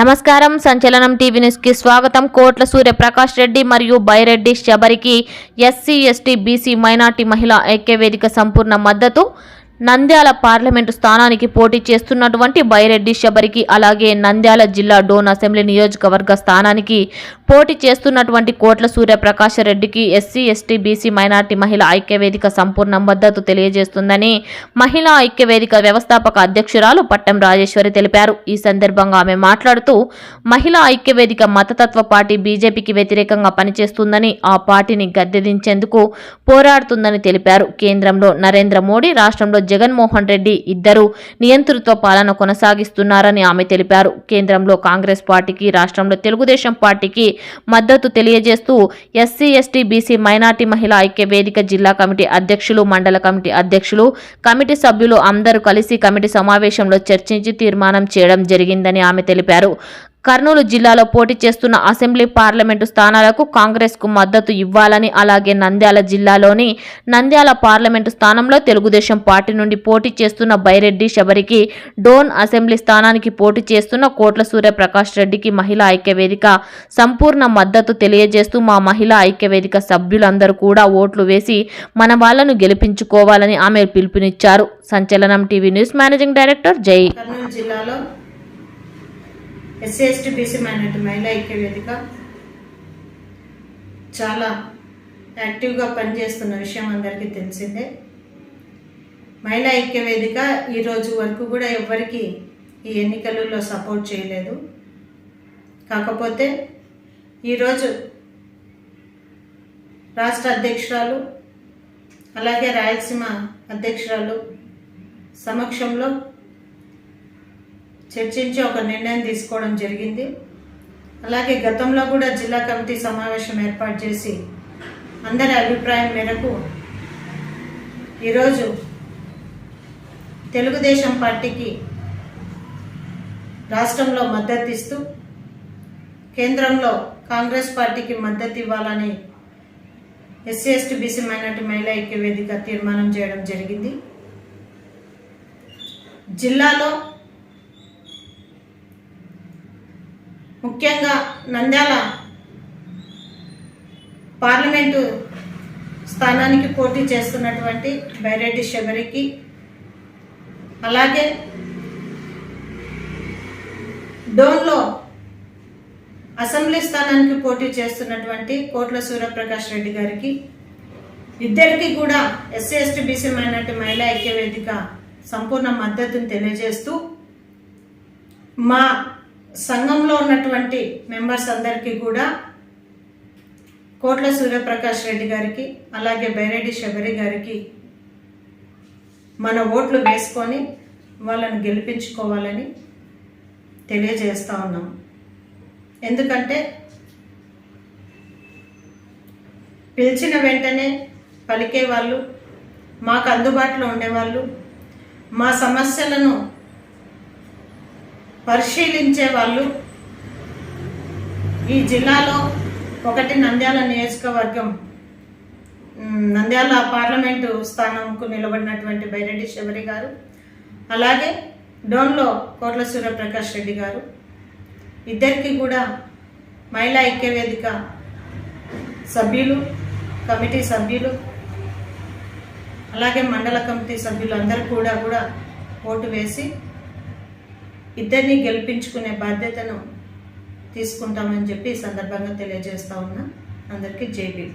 నమస్కారం. సంచలనం TV news కి స్వాగతం. కోట్ల సూర్యప్రకాష్ రెడ్డి మరియు బైరెడ్డి శబరికి ఎస్సీ ఎస్టీ బీసీ మైనార్టీ మహిళా ఐక్యవేదిక సంపూర్ణ మద్దతు. నంద్యాల పార్లమెంటు స్థానానికి పోటీ చేస్తున్నటువంటి బైరెడ్డి శబరికి అలాగే నంద్యాల జిల్లా డోన్ అసెంబ్లీ నియోజకవర్గ స్థానానికి పోటీ చేస్తున్నటువంటి కోట్ల సూర్యప్రకాష్ రెడ్డికి ఎస్సీ ఎస్టీ బీసీ మైనార్టీ మహిళా ఐక్యవేదిక సంపూర్ణ మద్దతు తెలియజేస్తుందని మహిళా ఐక్యవేదిక వ్యవస్థాపక అధ్యక్షురాలు పట్టం రాజేశ్వరి తెలిపారు. ఈ సందర్భంగా ఆమె మాట్లాడుతూ మహిళా ఐక్యవేదిక మతతత్వ పార్టీ బీజేపీకి వ్యతిరేకంగా పనిచేస్తుందని, ఆ పార్టీని గద్దెదించేందుకు పోరాడుతుందని తెలిపారు. కేంద్రంలో నరేంద్ర మోడీ, రాష్ట్రంలో జగన్మోహన్ రెడ్డి ఇద్దరు నియంతృత్వ పాలన కొనసాగిస్తున్నారని ఆమె తెలిపారు. కేంద్రంలో కాంగ్రెస్ పార్టీకి, రాష్ట్రంలో తెలుగుదేశం పార్టీకి మద్దతు తెలియజేస్తూ ఎస్సీ ఎస్టీ బీసీ మైనార్టీ మహిళా ఐక్య వేదిక జిల్లా కమిటీ అధ్యక్షులు, మండల కమిటీ అధ్యక్షులు, కమిటీ సభ్యులు అందరూ కలిసి కమిటీ సమావేశంలో చర్చించి తీర్మానం చేయడం జరిగిందని ఆమె తెలిపారు. కర్నూలు జిల్లాలో పోటీ చేస్తున్న అసెంబ్లీ, పార్లమెంటు స్థానాలకు కాంగ్రెస్ కు మద్దతు ఇవ్వాలని, అలాగే నంద్యాల జిల్లాలోని నంద్యాల పార్లమెంటు స్థానంలో తెలుగుదేశం పార్టీ నుండి పోటీ చేస్తున్న బైరెడ్డి శబరికి, డోన్ అసెంబ్లీ స్థానానికి పోటీ చేస్తున్న కోట్ల సూర్యప్రకాష్ రెడ్డికి మహిళా ఐక్యవేదిక సంపూర్ణ మద్దతు తెలియజేస్తూ మా మహిళా ఐక్యవేదిక సభ్యులందరూ కూడా ఓట్లు వేసి మన వాళ్లను గెలిపించుకోవాలని ఆమె పిలుపునిచ్చారు. సంచలనం టీవీ న్యూస్ మేనేజింగ్ డైరెక్టర్ జై. ఎస్సీ ఎస్టీ బీసీ మైనార్టీ మహిళా ఐక్యవేదిక చాలా యాక్టివ్గా పనిచేస్తున్న విషయం అందరికీ తెలిసిందే. మహిళా ఐక్యవేదిక ఈరోజు వరకు కూడా ఎవ్వరికి ఈ ఎన్నికలలో సపోర్ట్ చేయలేదు. కాకపోతే ఈరోజు రాష్ట్ర అధ్యక్షురాలు అలాగే రాయలసీమ అధ్యక్షురాలు సమక్షంలో చర్చించి ఒక నిర్ణయం తీసుకోవడం జరిగింది. అలాగే గతంలో కూడా జిల్లా కమిటీ సమావేశం ఏర్పాటు చేసి అందరి అభిప్రాయం మేరకు ఈరోజు తెలుగుదేశం పార్టీకి రాష్ట్రంలో మద్దతు ఇస్తూ కేంద్రంలో కాంగ్రెస్ పార్టీకి మద్దతు ఇవ్వాలని ఎస్సీ ఎస్టీ బీసీ మైనార్టీ మహిళా ఐక్యవేదిక తీర్మానం చేయడం జరిగింది. జిల్లాలో ముఖ్యంగా నంద్యాల పార్లమెంటు స్థానానికి పోటీ చేస్తున్నటువంటి బైరెడ్డి శబరికి, అలాగే డోన్లో అసెంబ్లీ స్థానానికి పోటీ చేస్తున్నటువంటి కోట్ల సూర్యప్రకాష్ రెడ్డి గారికి ఇద్దరికి కూడా ఎస్సీ ఎస్టీ బీసీ మైనార్టీ మహిళా ఐక్యవేదిక సంపూర్ణ మద్దతును తెలియజేస్తూ మా సంఘంలో ఉన్నటువంటి మెంబర్స్ అందరికీ కూడా కోట్ల సూర్యప్రకాష్ రెడ్డి గారికి అలాగే బైరెడ్డి శబరి గారికి మన ఓట్లు వేసుకొని వాళ్ళని గెలిపించుకోవాలని తెలియజేస్తూ ఉన్నాం. ఎందుకంటే పిలిచిన వెంటనే పలికే వాళ్ళు, మాకు అందుబాటులో ఉండేవాళ్ళు, మా సమస్యలను పరిశీలించే వాళ్ళు ఈ జిల్లాలో ఒకటి నంద్యాల నియోజకవర్గం, నంద్యాల పార్లమెంటు స్థానంకు నిలబడినటువంటి బైరెడ్డి శబరి గారు, అలాగే డోన్లో కోట్ల సూర్యప్రకాష్ రెడ్డి గారు ఇద్దరికి కూడా మహిళా ఐక్యవేదిక సభ్యులు, కమిటీ సభ్యులు, అలాగే మండల కమిటీ సభ్యులు అందరూ కూడా ఓటు వేసి ఇద్దరిని గెలిపించుకునే బాధ్యతను తీసుకుంటామని చెప్పి ఈ సందర్భంగా తెలియజేస్తా ఉన్నా. అందరికీ జై భీమ్.